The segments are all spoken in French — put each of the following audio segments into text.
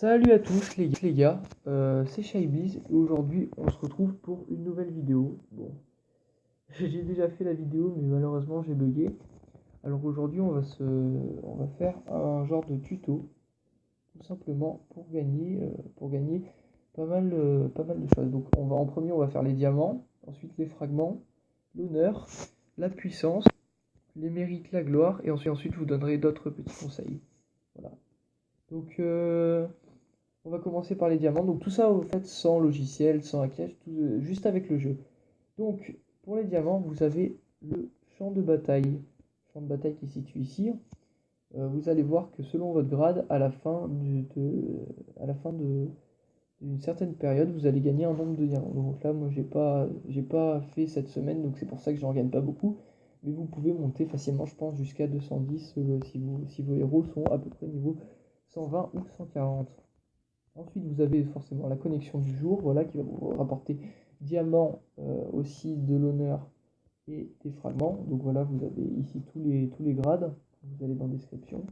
Salut à tous les gars, c'est Shybiz et aujourd'hui on se retrouve pour une nouvelle vidéo. Bon, j'ai déjà fait la vidéo mais malheureusement j'ai bugué. Alors aujourd'hui on va faire un genre de tuto tout simplement pour gagner pas mal de choses. Donc en premier on va faire les diamants, ensuite les fragments, l'honneur, la puissance, les mérites, la gloire et ensuite je vous donnerai d'autres petits conseils. Voilà. Donc on va commencer par les diamants. Donc tout ça, au fait, sans logiciel, sans hackage, juste avec le jeu. Donc pour les diamants, vous avez le champ de bataille. Champ de bataille qui est situé ici. Vous allez voir que selon votre grade, à la fin d'une certaine période, vous allez gagner un nombre de diamants. Donc là, moi, j'ai pas fait cette semaine, donc c'est pour ça que j'en gagne pas beaucoup. Mais vous pouvez monter facilement, je pense, jusqu'à 210 si vos héros sont à peu près niveau 120 ou 140. Ensuite, vous avez forcément la connexion du jour, voilà, qui va vous rapporter diamant, aussi de l'honneur et des fragments. Donc voilà, vous avez ici tous les grades. Vous allez dans description.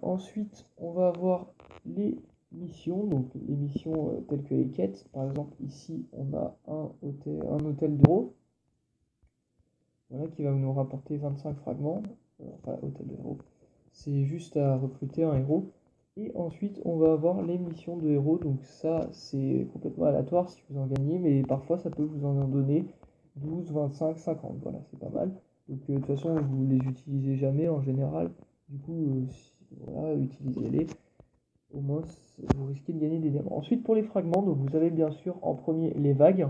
Ensuite, on va avoir les missions, donc les missions telles que les quêtes. Par exemple, ici, on a un hôtel d'euro, voilà, qui va nous rapporter 25 fragments. Enfin, hôtel d'euro. C'est juste à recruter un héros. Et ensuite, on va avoir les missions de héros. Donc ça, c'est complètement aléatoire si vous en gagnez, mais parfois ça peut vous en donner 12, 25, 50. Voilà, c'est pas mal. Donc de toute façon, vous les utilisez jamais en général. Du coup, voilà, utilisez-les. Au moins, vous risquez de gagner des diamants. Ensuite, pour les fragments, donc vous avez bien sûr en premier les vagues,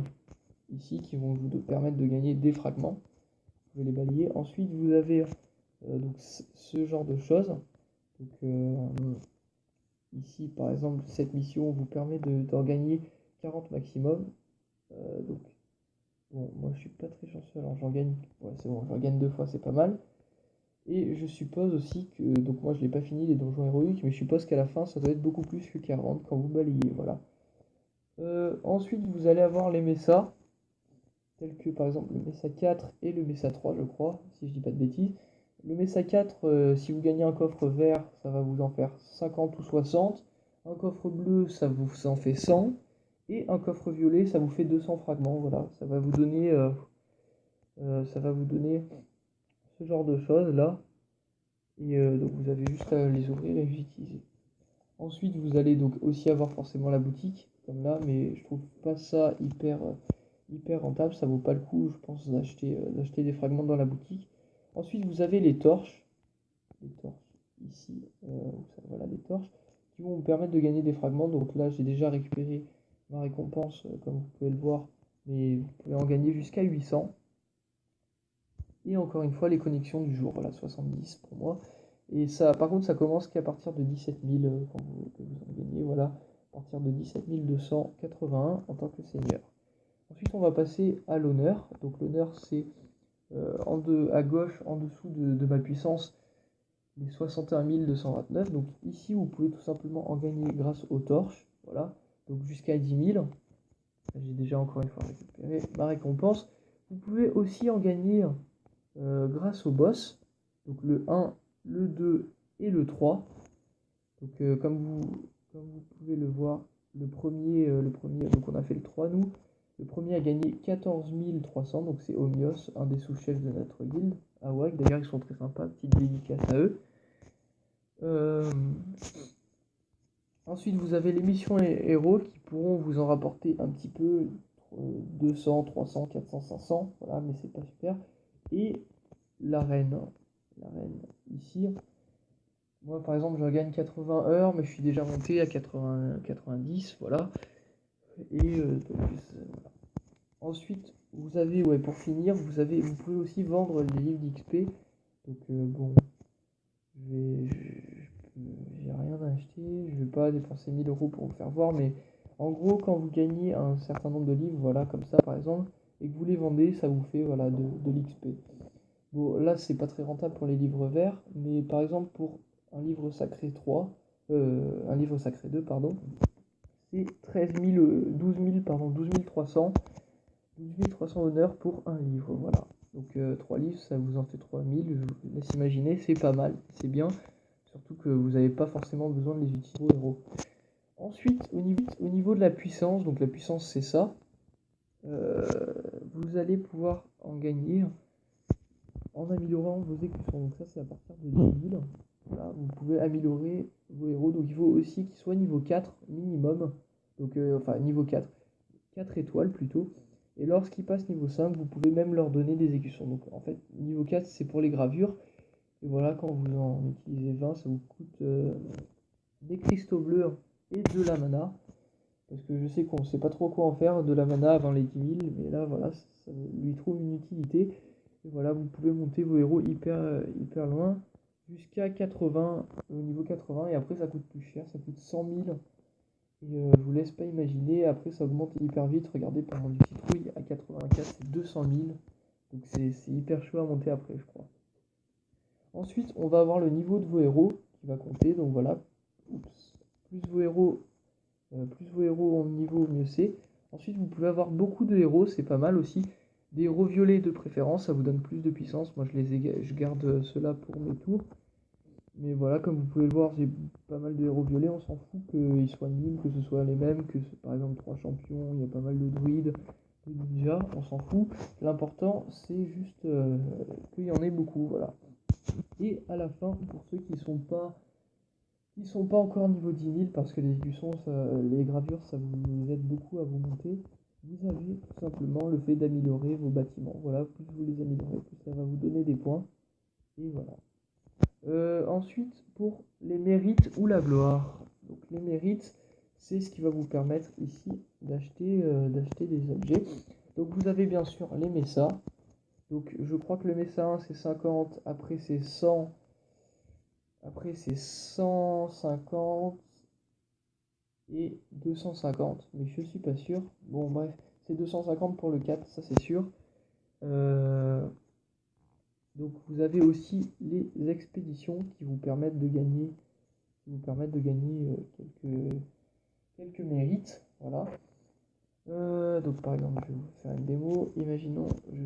ici, qui vont vous permettre de gagner des fragments. Vous pouvez les balayer. Ensuite, vous avez donc ce genre de choses. Donc, ici, par exemple, cette mission vous permet d'en gagner 40 maximum. Donc, bon, moi je suis pas très chanceux, alors j'en gagne, ouais, c'est bon, j'en gagne deux fois, c'est pas mal. Et je suppose aussi que, donc moi je l'ai pas fini les donjons héroïques, mais je suppose qu'à la fin ça doit être beaucoup plus que 40 quand vous balayez, voilà. Ensuite, vous allez avoir les messas, tels que par exemple le Mesa 4 et le Mesa 3, je crois, si je dis pas de bêtises. Le Mesa 4, si vous gagnez un coffre vert, ça va vous en faire 50 ou 60. Un coffre bleu, ça vous en fait 100. Et un coffre violet, ça vous fait 200 fragments. Voilà, ça va vous donner ce genre de choses là. Et donc vous avez juste à les ouvrir et les utiliser. Ensuite, vous allez donc aussi avoir forcément la boutique, comme là, mais je trouve pas ça hyper rentable, ça vaut pas le coup, je pense, d'acheter des fragments dans la boutique. Ensuite, vous avez les torches ici, voilà, les torches, qui vont vous permettre de gagner des fragments. Donc là, j'ai déjà récupéré ma récompense, comme vous pouvez le voir, mais vous pouvez en gagner jusqu'à 800. Et encore une fois, les connexions du jour, voilà, 70 pour moi. Et ça, par contre, ça commence qu'à partir de 17 000 que vous en gagnez, voilà, à partir de 17 281 en tant que seigneur. Ensuite, on va passer à l'honneur. Donc l'honneur, c'est à gauche, en dessous de ma puissance, les 61 229. Donc ici, vous pouvez tout simplement en gagner grâce aux torches, voilà, donc jusqu'à 10 000. J'ai déjà encore une fois récupéré ma récompense. Vous pouvez aussi en gagner grâce au boss, donc le 1, le 2 et le 3. Donc comme vous pouvez le voir, le premier, donc on a fait le 3 nous. Le premier a gagné 14 300, donc c'est Omios, un des sous-chefs de notre guilde, à WAG. D'ailleurs, ils sont très sympas, petite dédicace à eux. Ensuite, vous avez les missions héros qui pourront vous en rapporter un petit peu, 200, 300, 400, 500, voilà, mais c'est pas super. Et l'arène, l'arène ici. Moi, par exemple, je gagne 80 heures, mais je suis déjà monté à 80, 90, voilà. Et voilà. Ensuite, vous avez, ouais, pour finir, vous pouvez aussi vendre les livres d'XP. Donc, bon, j'ai rien à acheter, je vais pas dépenser 1000 euros pour vous faire voir, mais en gros, quand vous gagnez un certain nombre de livres, voilà, comme ça, par exemple, et que vous les vendez, ça vous fait, voilà, de l'XP. Bon, là, c'est pas très rentable pour les livres verts, mais par exemple, pour un livre sacré 3, un livre sacré 2, pardon, c'est 12 000, pardon, 12 300 honneurs pour un livre, voilà. Donc 3 livres, ça vous en fait 3000, je vous laisse imaginer, c'est pas mal, c'est bien. Surtout que vous n'avez pas forcément besoin de les utiliser vos héros. Ensuite, au niveau de la puissance, donc la puissance c'est ça, vous allez pouvoir en gagner en améliorant vos écussons. Donc ça c'est à partir de 10 000. Voilà, vous pouvez améliorer vos héros. Donc il faut aussi qu'ils soient niveau 4 minimum. Donc enfin niveau 4 étoiles plutôt. Et lorsqu'ils passent niveau 5, vous pouvez même leur donner des écussons. Donc en fait, niveau 4 c'est pour les gravures. Et voilà, quand vous en utilisez 20, ça vous coûte des cristaux bleus et de la mana. Parce que je sais qu'on ne sait pas trop quoi en faire de la mana avant les 10 000, mais là voilà, ça lui trouve une utilité. Et voilà, vous pouvez monter vos héros hyper loin, jusqu'à 80, au niveau 80, et après ça coûte plus cher, ça coûte 100 000. Et je vous laisse pas imaginer, après ça augmente hyper vite, regardez pour mon citrouille à 84 c'est 200 000. Donc c'est hyper chaud à monter après je crois. Ensuite on va avoir le niveau de vos héros qui va compter, donc voilà, plus vos héros en niveau, mieux c'est. Ensuite, vous pouvez avoir beaucoup de héros, c'est pas mal aussi. Des héros violets de préférence, ça vous donne plus de puissance. Moi, je garde ceux-là pour mes tours. Mais voilà, comme vous pouvez le voir, j'ai pas mal de héros violets. On s'en fout qu'ils soient nuls, que ce soit les mêmes, par exemple 3 champions, il y a pas mal de druides, de ninjas, on s'en fout. L'important, c'est juste qu'il y en ait beaucoup, voilà. Et à la fin, pour ceux qui sont pas encore niveau 10 000 parce que les écussons, les gravures, ça vous aide beaucoup à vous monter. Vous avez tout simplement le fait d'améliorer vos bâtiments. Voilà, plus vous les améliorez, plus ça va vous donner des points. Et voilà. Ensuite, pour les mérites ou la gloire. Donc les mérites, c'est ce qui va vous permettre ici d'acheter des objets. Donc vous avez bien sûr les Messa. Donc je crois que le Messa 1 c'est 50, après c'est 100. Après, c'est 150 et 250, mais je suis pas sûr. Bon, bref, c'est 250 pour le 4, ça c'est sûr. Donc, vous avez aussi les expéditions qui vous permettent de gagner, quelques mérites. Voilà. Donc, par exemple, je vais vous faire une démo. Imaginons, je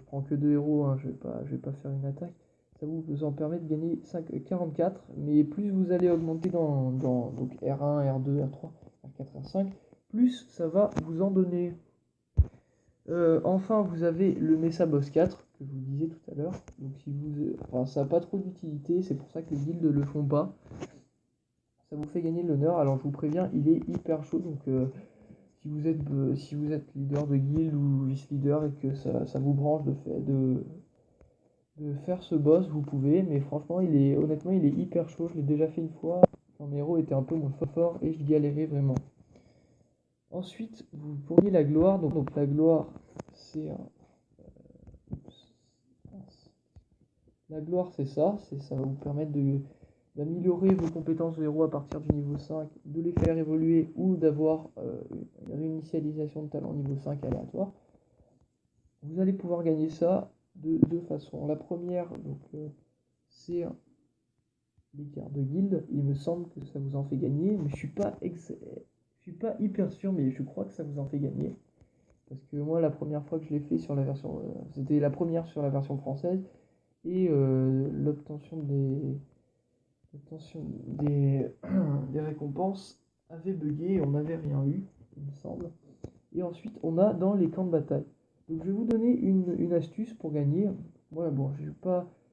prends que 2 héros, hein, je vais pas faire une attaque. Ça vous en permet de gagner 44, mais plus vous allez augmenter dans donc R1, R2, R3, R4, R5, plus ça va vous en donner. Enfin, vous avez le Mesa Boss 4, que je vous disais tout à l'heure. Donc enfin, ça n'a pas trop d'utilité, c'est pour ça que les guildes ne le font pas. Ça vous fait gagner de l'honneur, alors je vous préviens, il est hyper chaud, donc si vous êtes leader de guild ou vice-leader et que ça vous branche de faire ce boss, vous pouvez, mais franchement, honnêtement, il est hyper chaud. Je l'ai déjà fait une fois quand mes héros étaient un peu moins forts et je galérais vraiment. Ensuite, vous pourriez la gloire. Donc la gloire, c'est la gloire, c'est ça. Ça va vous permettre d'améliorer vos compétences de héros à partir du niveau 5, de les faire évoluer ou d'avoir une réinitialisation de talent niveau 5 aléatoire. Vous allez pouvoir gagner ça de deux façons. La première, donc, c'est les cartes de guilde. Il me semble que ça vous en fait gagner, mais je suis pas hyper sûr, mais je crois que ça vous en fait gagner. Parce que moi, la première fois que je l'ai fait sur la version, c'était la première sur la version française, et l'obtention des des récompenses avait bugué, et on n'avait rien eu, il me semble. Et ensuite, on a dans les camps de bataille. Donc, je vais vous donner une astuce pour gagner. Moi, bon, je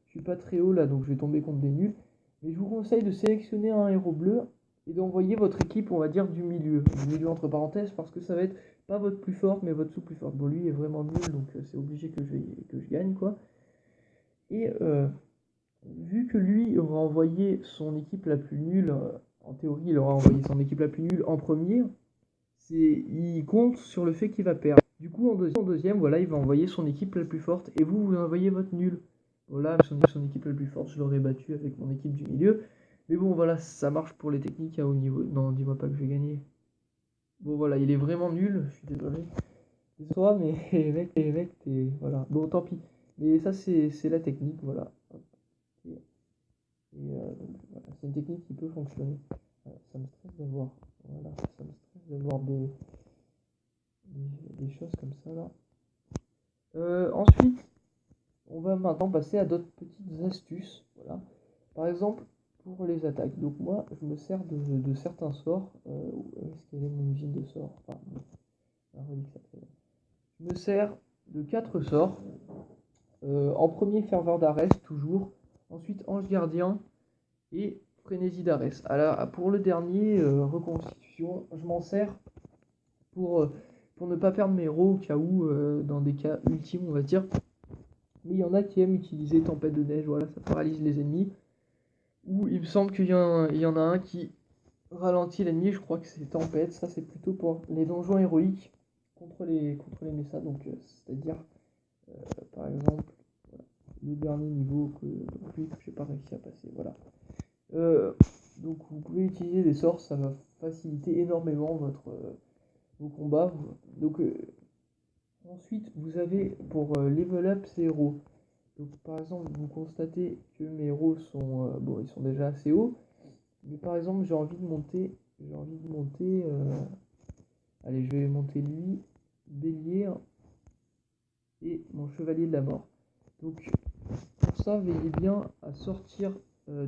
suis pas très haut là, donc je vais tomber contre des nuls. Mais je vous conseille de sélectionner un héros bleu et d'envoyer votre équipe, on va dire, du milieu. Du milieu entre parenthèses, parce que ça va être pas votre plus forte, mais votre sous-plus forte. Bon, lui est vraiment nul, donc c'est obligé que je gagne, quoi. Et vu que lui aura envoyé son équipe la plus nulle, en théorie, il aura envoyé son équipe la plus nulle en premier, il compte sur le fait qu'il va perdre. Du coup, en deuxième, voilà, il va envoyer son équipe la plus forte et vous envoyez votre nul. Voilà, son équipe la plus forte, je l'aurais battu avec mon équipe du milieu. Mais bon, voilà, ça marche pour les techniques à haut niveau. Non, dis-moi pas que je vais gagner. Bon, voilà, il est vraiment nul, je suis désolé. Désolé, mais mec, voilà. Bon, tant pis. Mais ça, c'est la technique, voilà. Donc, voilà, c'est une technique qui peut fonctionner. Ça me stresse d'avoir. Voilà, ça me stresse d'avoir des choses comme ça là. Ensuite, on va maintenant passer à d'autres petites astuces. Voilà. Par exemple, pour les attaques. Donc moi, je me sers de certains sorts. Où est-ce qu'elle est mon usine de sorts? Enfin, la relique sacrée. Je me sers de 4 sorts. En premier, ferveur d'Arès, toujours. Ensuite, ange gardien et frénésie d'Arès. Alors, pour le dernier, reconstitution, je m'en sers pour, euh, pour ne pas perdre mes héros au cas où, dans des cas ultimes, on va dire. Mais il y en a qui aiment utiliser tempête de neige, voilà, ça paralyse les ennemis. Ou il me semble qu'il y en a un qui ralentit l'ennemi, je crois que c'est tempête, ça c'est plutôt pour les donjons héroïques contre les messas, donc c'est-à-dire par exemple voilà, le dernier niveau que j'ai pas réussi à passer, voilà. Euh, donc vous pouvez utiliser des sorts, ça va faciliter énormément vos combats. Donc ensuite vous avez pour level up ces héros. Donc par exemple vous constatez que mes héros sont bon, ils sont déjà assez hauts, mais par exemple j'ai envie de monter allez, je vais monter lui, bélier et mon chevalier de la mort. Donc pour ça, veillez bien à sortir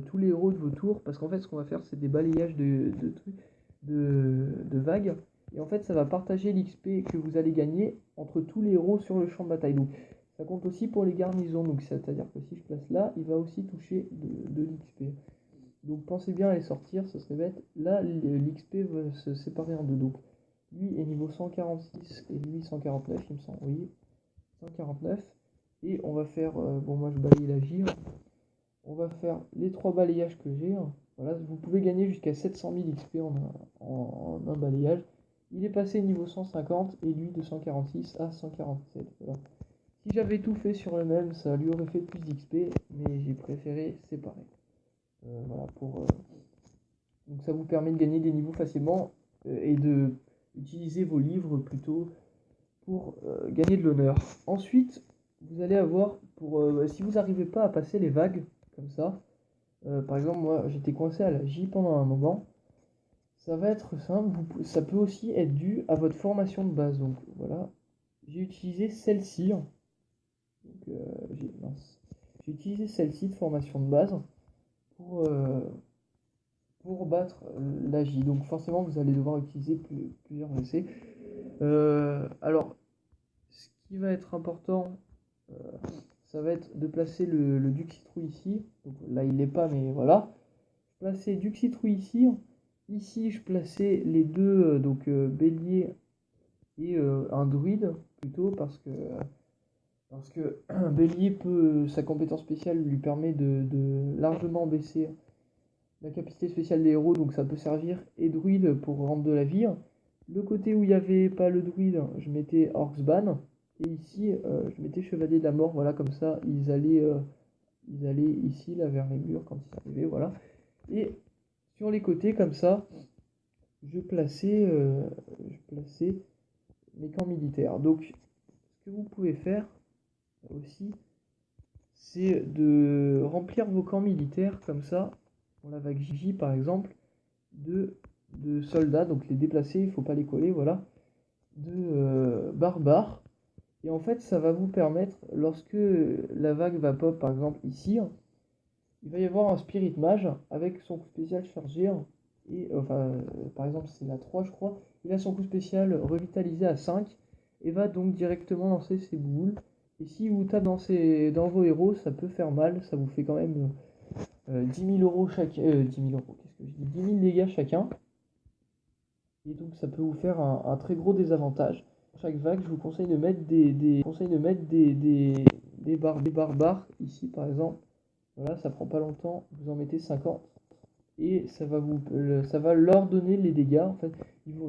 tous les héros de vos tours, parce qu'en fait ce qu'on va faire c'est des balayages de trucs, de vagues, et en fait ça va partager l'XP que vous allez gagner entre tous les héros sur le champ de bataille. Donc ça compte aussi pour les garnisons, donc c'est-à-dire que si je place là, il va aussi toucher de l'XP. Donc pensez bien à les sortir, ce serait bête. Là, l'XP va se séparer en deux. Donc lui est niveau 146 et lui 149, il me semble. Oui, 149. Et on va faire, bon moi je balaye la J. On va faire les 3 balayages que j'ai. Voilà, vous pouvez gagner jusqu'à 700 000 XP en un balayage. Il est passé niveau 150 et lui de 146 à 147. Voilà. Si j'avais tout fait sur le même, ça lui aurait fait plus d'XP, mais j'ai préféré séparer. Voilà, donc ça vous permet de gagner des niveaux facilement et de utiliser vos livres plutôt pour gagner de l'honneur. Ensuite, vous allez avoir, si vous n'arrivez pas à passer les vagues comme ça, par exemple moi j'étais coincé à la J pendant un moment, ça va être simple, ça peut aussi être dû à votre formation de base. Donc voilà, j'ai utilisé celle-ci, donc j'ai utilisé celle-ci de formation de base pour, euh, pour battre la J. Donc forcément, vous allez devoir utiliser plusieurs essais. Alors, ce qui va être important, euh, ça va être de placer le Duc Citrouille ici. Donc là, il n'est pas, mais voilà. Placer Duc Citrouille ici. Ici, je plaçais les deux, donc bélier et un druide, plutôt, parce que bélier peut, sa compétence spéciale lui permet de largement baisser la capacité spéciale des héros, donc ça peut servir, et druide pour rendre de la vie. Le côté où il n'y avait pas le druide, je mettais Orcsban, et ici je mettais Chevalier de la Mort, voilà, comme ça ils allaient ici là vers les murs quand ils arrivaient, voilà. Et sur les côtés comme ça, je plaçais mes camps militaires. Donc ce que vous pouvez faire aussi, c'est de remplir vos camps militaires comme ça, pour la vague J par exemple, de, de soldats, donc les déplacer, il ne faut pas les coller, voilà, de barbares. Et en fait, ça va vous permettre, lorsque la vague va pop, par exemple ici, il va y avoir un Spirit Mage avec son coup spécial chargé. Et par exemple, c'est la 3, je crois. Il a son coup spécial revitalisé à 5 et va donc directement lancer ses boules. Et si vous tapez dans vos héros, ça peut faire mal. Ça vous fait quand même 10 000 euros chacun. 10 000 euros, qu'est-ce que je dis 10 000 dégâts chacun. Et donc ça peut vous faire un très gros désavantage. Chaque vague, je vous conseille de mettre des barbares ici par exemple. Voilà, ça prend pas longtemps, vous en mettez 50 et ça va leur donner les dégâts. En fait,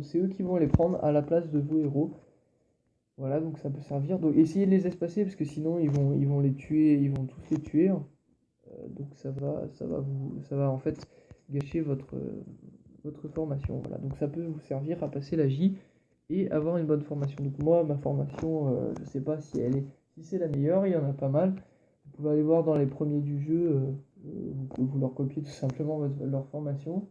c'est eux qui vont les prendre à la place de vos héros. Voilà, donc ça peut servir. Donc essayez de les espacer parce que sinon ils vont les tuer, ils vont tous les tuer. Donc ça va en fait gâcher votre formation. Voilà, donc ça peut vous servir à passer la J et avoir une bonne formation. Donc moi, ma formation, je sais pas si c'est la meilleure, il y en a pas mal. Vous pouvez aller voir dans les premiers du jeu, vous leur copiez tout simplement leur formation.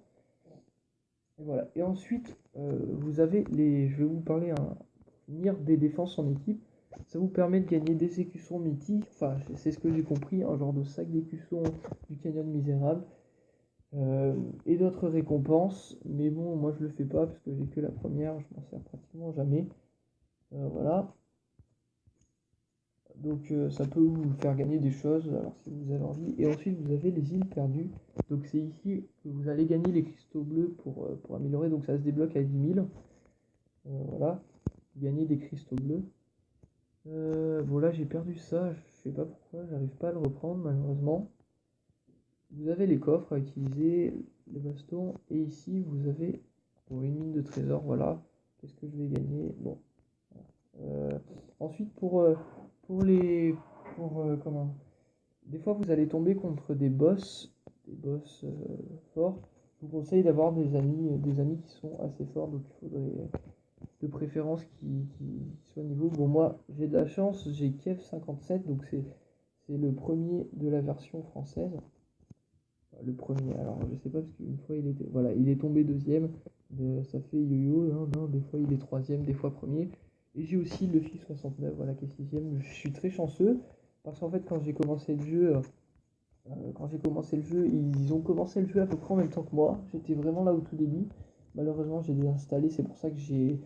Et voilà. Et ensuite, vous avez je vais vous parler des défenses en équipe. Ça vous permet de gagner des écussons mythiques. Enfin, c'est ce que j'ai compris, un genre de sac d'écussons du Canyon Misérable. et d'autres récompenses. Mais bon, moi je le fais pas parce que j'ai que la première, je m'en sers pratiquement jamais. Voilà. Donc ça peut vous faire gagner des choses, alors si vous avez envie. Et ensuite vous avez les îles perdues. Donc c'est ici que vous allez gagner les cristaux bleus pour améliorer. Donc ça se débloque à 10 000. Voilà, vous gagnez des cristaux bleus. Bon là j'ai perdu ça, je sais pas pourquoi, j'arrive pas à le reprendre malheureusement. Vous avez les coffres à utiliser, les bastons, et ici vous avez bon, une mine de trésors, voilà. Qu'est-ce que je vais gagner? Bon. Ensuite pour les... comment? Des fois vous allez tomber contre des boss forts. Je vous conseille d'avoir des amis qui sont assez forts, donc il faudrait de préférence qui soit niveau. Bon, moi j'ai de la chance, j'ai Kiev 57, donc c'est le premier de la version française. Enfin, le premier, alors je sais pas parce qu'une fois il était. Voilà, il est tombé deuxième. Ça fait yo-yo, hein, non, des fois il est troisième, des fois premier. Et j'ai aussi le Fi 69, voilà, qui est sixième. Je suis très chanceux parce qu'en fait quand j'ai commencé le jeu. Quand j'ai commencé le jeu, ils ont commencé le jeu à peu près en même temps que moi. J'étais vraiment là au tout début. Malheureusement, j'ai désinstallé, c'est pour ça que j'ai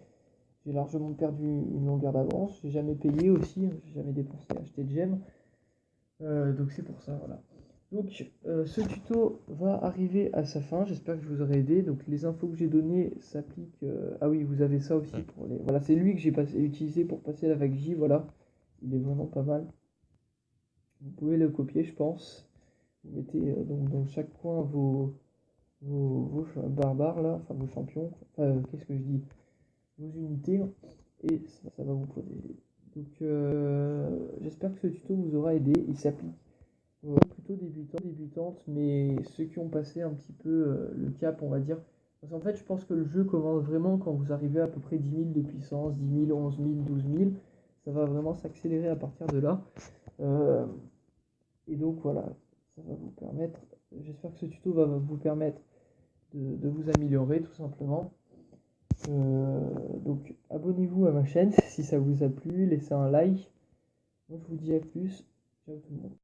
largement perdu une longueur d'avance. J'ai jamais payé aussi, hein, j'ai jamais dépensé acheter de gemmes. Donc c'est pour ça, voilà. Donc ce tuto va arriver à sa fin. J'espère que je vous aurai aidé. Donc les infos que j'ai données s'appliquent. Ah oui, vous avez ça aussi pour les. Voilà, c'est lui que j'ai utilisé pour passer la vague J. Voilà, il est vraiment pas mal. Vous pouvez le copier, je pense. Vous mettez donc dans chaque coin vos barbares là, enfin vos champions. Enfin, qu'est-ce que je dis? Vos unités. Et ça va vous protéger. Donc j'espère que ce tuto vous aura aidé. Il s'applique plutôt débutantes, mais ceux qui ont passé un petit peu le cap, on va dire. Parce qu'en fait, je pense que le jeu commence vraiment quand vous arrivez à peu près 10 000 de puissance, 10 000, 11 000, 12 000. Ça va vraiment s'accélérer à partir de là. Euh, et donc voilà, ça va vous permettre. J'espère que ce tuto va vous permettre de vous améliorer tout simplement. Donc abonnez-vous à ma chaîne si ça vous a plu, laissez un like. Moi je vous dis à plus. Ciao tout le monde.